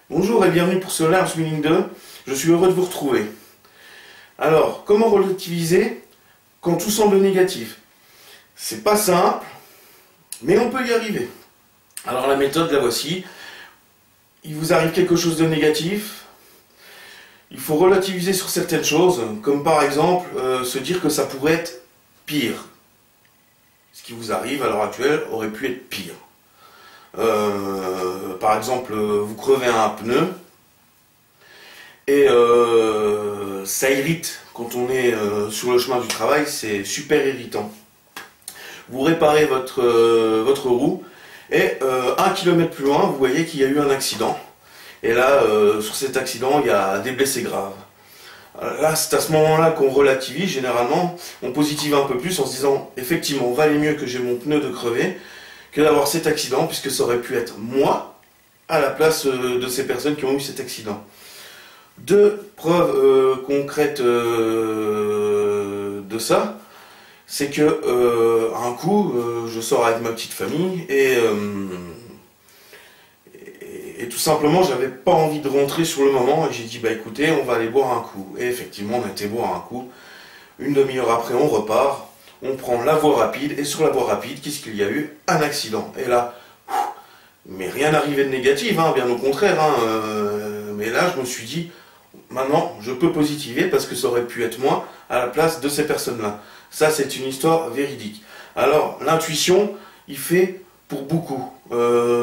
Bonjour et bienvenue pour ce Learn Winning 2. Je suis heureux de vous retrouver. Alors, comment relativiser quand tout semble négatif? C'est pas simple, mais on peut y arriver. Alors la méthode, la voici. Il vous arrive quelque chose de négatif. Il faut relativiser sur certaines choses, comme par exemple se dire que ça pourrait être pire. Ce qui vous arrive à l'heure actuelle aurait pu être pire. Par exemple, vous crevez un pneu et ça irrite quand on est sur le chemin du travail, c'est super irritant. Vous réparez votre roue et 1 km plus loin, vous voyez qu'il y a eu un accident. Et là, sur cet accident, il y a des blessés graves. Là, c'est à ce moment-là qu'on relativise, généralement, on positive un peu plus en se disant, effectivement, valait mieux que j'ai mon pneu de crever que d'avoir cet accident, puisque ça aurait pu être moi à la place de ces personnes qui ont eu cet accident. Deux preuves concrètes de ça, c'est que un coup, je sors avec ma petite famille et tout simplement, j'avais pas envie de rentrer sur le moment et j'ai dit, bah écoutez, on va aller boire un coup. Et effectivement, on a été boire un coup. Une demi-heure après, on repart. On prend la voie rapide, et sur la voie rapide, qu'est-ce qu'il y a eu? Un accident. Et là, mais rien n'arrivait de négatif, hein, bien au contraire. Mais là, je me suis dit, maintenant, je peux positiver parce que ça aurait pu être moi à la place de ces personnes-là. Ça, c'est une histoire véridique. Alors, l'intuition, il fait pour beaucoup.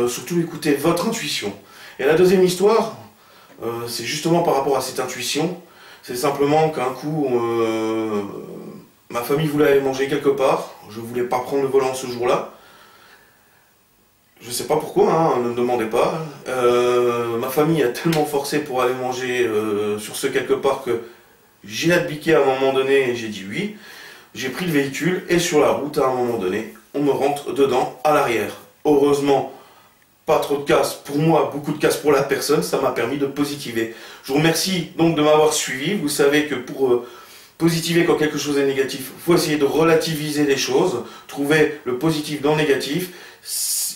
Surtout, écoutez votre intuition. Et la deuxième histoire, c'est justement par rapport à cette intuition. C'est simplement qu'un coup... ma famille voulait aller manger quelque part, je voulais pas prendre le volant ce jour-là. Je sais pas pourquoi, hein, ne me demandez pas. Ma famille a tellement forcé pour aller manger sur ce quelque part que j'ai abdiqué à un moment donné et j'ai dit oui. J'ai pris le véhicule et sur la route, à un moment donné, on me rentre dedans à l'arrière. Heureusement, pas trop de casse pour moi, beaucoup de casse pour la personne, ça m'a permis de positiver. Je vous remercie donc de m'avoir suivi. Vous savez que pour... positiver quand quelque chose est négatif, il faut essayer de relativiser les choses, trouver le positif dans le négatif.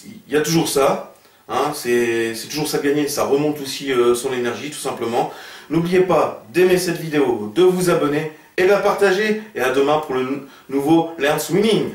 Il y a toujours ça, hein, c'est toujours ça de gagner, ça remonte aussi son énergie tout simplement. N'oubliez pas d'aimer cette vidéo, de vous abonner et de la partager. Et à demain pour le nouveau Learn Winning.